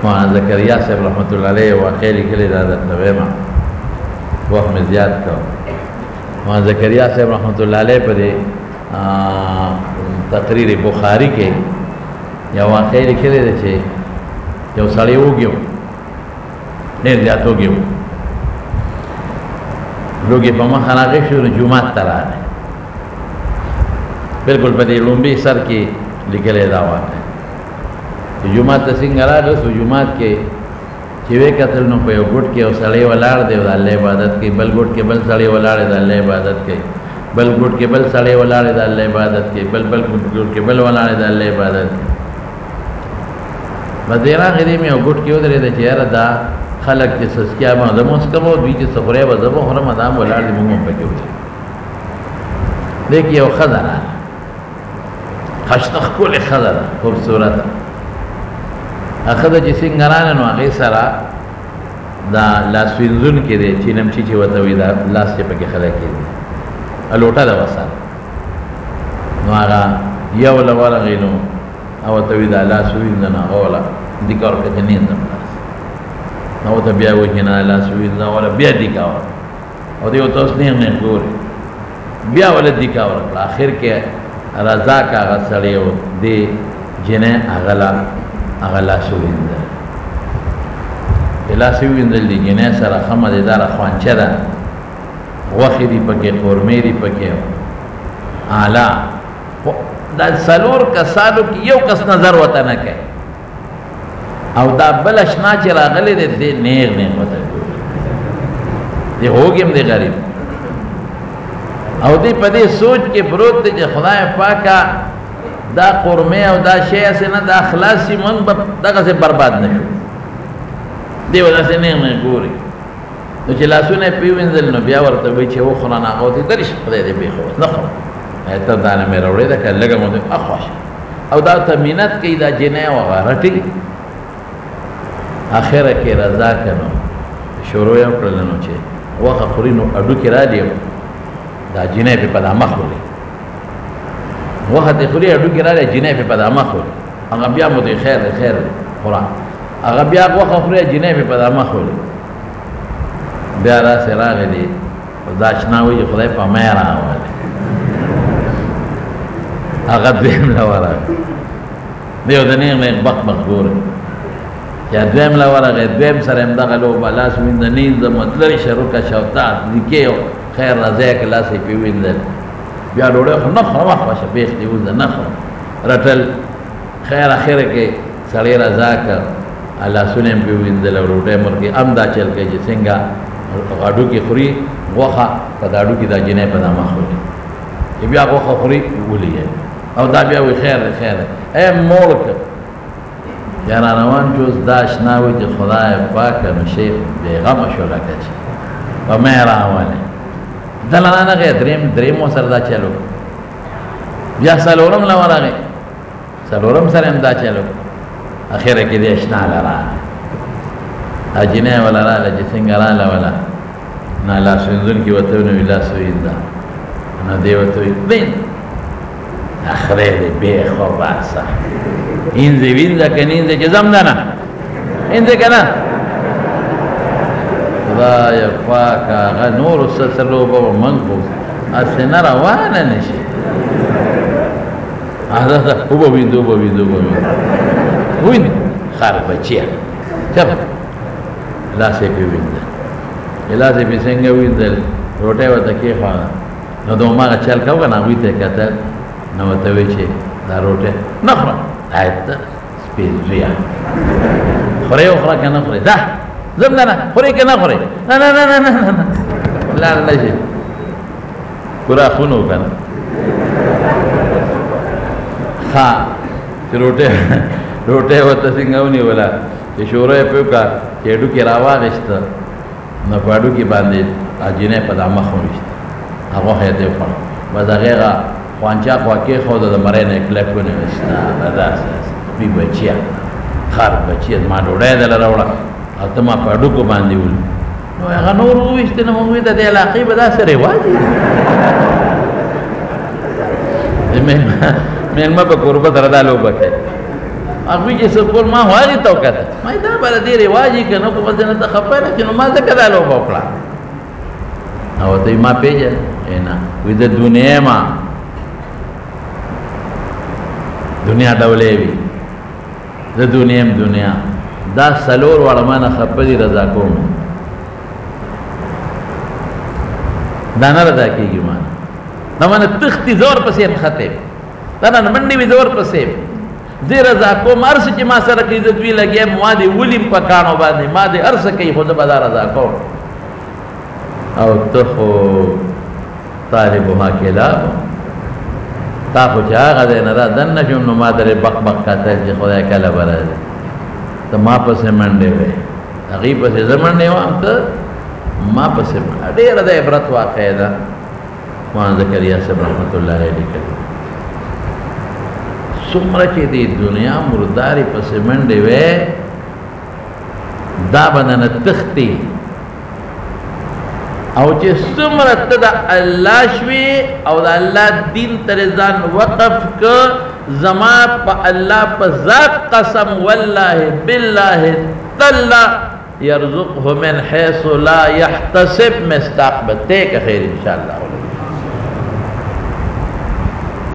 مولانا زکریا صاحب رحمت الله علیه واقع لیکلی دا درته وایم وخت مې زیات کړ مولانا زکریا صاحب رحمت الله علیه په دې تقریر بخاری کې یو واقع لیکلی دی چې یو سړی وږی و ډېر زیات وږی و لوږې په مخه راغی شو نو جومات ته راغی بلکل په دې لومبي سر کې لیکلی دا واقع جمعات ته څنګه راغی سو جمعات کې چې وې کتل نو په یو ګوټ کې یو سړی ولاړ دی د الله عبادت کوي بل ګوټ کې بل سړی ولاړ دی د الله عبادت کوي بل ګوټ کې بل سړی ولاړ دی د الله عبادت کوي بل ګوټ کې بل ولاړ دی د الله عبادت کوي بدیرا غدي مې یو ګوټ کې ودرې د چیرې دا خلک چې سسکیا ما د موسکمو دوی چې سفرې و زبو خرم ادم ولاړ دی موږ په کې وځي لیکي یو خزانه خشتخ کول خزانه خوبصورت اخذ چې څنګه رانه نو هغې سره دا لاس وینځون کې دی چینمچي چې ورته وي دا لاس چې پکې خلی کېږي لوټه ده ورسره نو هغه یو له ورغې نو او ورته وي دا لاس ووینځه نو هغه وله دیکه ورکړه چې نیندم نو ورته بیا وایي چې نه لاس ووینځه وله بیا دیکه ورکړه او دی ورته اوس نیغ نیغ ګوري بیا وله دیکه ورکړه اخر کې رضاک هغه سړی و دې جنۍ هغه لاس ووینځل لاس ووینځل د جنۍ سره ښه مزېداره خوانچه ده غوښې دي پکې قورمې دي پکې اعلی دا څلور کسانو کې یو کس نظر ورته نه کوي او دا بل اشنا چې راغلی دی دی نیغ نیغ ورته ګوري دی هوږ هم دی غریب او دی په دې سوچ کې پروت دی چې خدای پاکه دا قرمه او دا شی اسه نه دا خلاصي من دغه څه برباد نشو دی ولا څه نه ګوري نو چې لاسونه پیوینځل نو بیا ورته وی چې و خلانه هغه ته درش خدای دې به خو نه خو ته دا نه مې راوړې دا کله مو اخواش او دا ته مینت کې دا جنې او غرټي اخره کې رضا کنو شروع یې کړل نو چې واخه خورینو اډو کې را دی دا جنې په پدامه خوري وخت خوري اډو کې راځي جنې په پدامه خوري هغه بیا مو دې خیر قرآن هغه بیا وخت خوري جنې په پدامه خوري بیا را سره راغلي دا شناوي خدای په مې راوړل هغه دیم لا ورغه دیو د نه بق ګور یا دیم لا ورغه دیم سره هم دغه لو بلاس ویند نه د مطلب شروع شوتا لیکيو خیر راځي کلاس په ویندل بیا ډوړې خو نه خو واخه بیخ دی وز نه خو رټل خیر اخر کې سړی رضا کړ الله سنم په ویندل ډوړې مرګي امدا چل کې چې څنګه غاډو کې خوري غوخه په داډو کې دا جنې په نامه خوري بیا غوخه خوري ولي او دا بیا وی خیر اے مولک یا روان جوز داش ناوی چې خدای پاک نو شیخ بیغم شو لکه چې په مې راواله دلانه غیر دریم سره دا چلو بیا سلورم لا ورغه سلورم سره هم دا چلو اخره کې دې اشنا لرا اجنه ولا را چې څنګه را ولا نه لا سوینځون کې وته نو ویلا سویندا نه دی وته وین اخره دې به خو باسه اینځ وینځه کنينځ چې زمدانه اینځ کنه خدای پاک هغه نور سسلو به منغو اسنه روانه نشي هغه او به ویندو وین خار بچیا چپ لاسه په وینځه لاسه په څنګه ویندل روټه وته کې خانه نو دوما چل کاو کنه وی ته کته نو ته وی چې دا روټه نخره آیت سپیریا خوري او خره کنه خوري دا زمدانه خوري کنه خوري نه لا شي ګورا خونو کنه ها روټه وته څنګه ونی ولا چې شورې په کا کېډو کې راواغشت نو پاډو کې باندې اجنه په دماغ خوري هغه هته په بدغه خوانچا خوا کې خو د مړې نه کلکونه وستا بداس بي بچیا خار بچیا ما ډوړې دل راوړه اته ما پاډو کو باندې ول نو هغه نور وښته نو موږ د دې علاقې به دا سره واجی مېن ما په قربت ردا لو بکه اخوی چې سکول ما هغې ته وکتل ما دا بله دې رواج یې که نه خو بس نه ته خفه نه چې نو ما ځکه دا لوبه وکړه او ته ما پېژنې نه وایي د دنیا ما دنیا ډولې وي د دنیا دا څلور واړه ما نه خفه دي رضا کوم دا نه رضا کېږي ما نه دا ما نه تښتي زور پسې نښتې دا نه منډې وي زور پسې زه رضا کوم هر څه چې ما سره کې عزت وي لګیا ما دې ولیم په کاڼو باندې ما دې هر څه کوي خو زه به دا رضا کوم او ته خو طالبها کلاب تا خو چې هغه دی نه را دننه شوم نو ما درې بق بق کتل چې خدای کله به راځي ته ما پسې منډې وې هغې پسې زه منډې وم ته ما پسې ډېره د عبرت واقع ده مولانا زکریا صاحب رحمت الله علیه لیکلي څومره چې د دنیا مردارې پسې منډې وې دا به نه تښتي او چې څومره ته د الله شوې او د الله دین ته ځان وقف که زما په الله په ذات قسم والله بالله تالله يرزقه من حيث لا يحتسب مستقبل ته که خیر ان شاء الله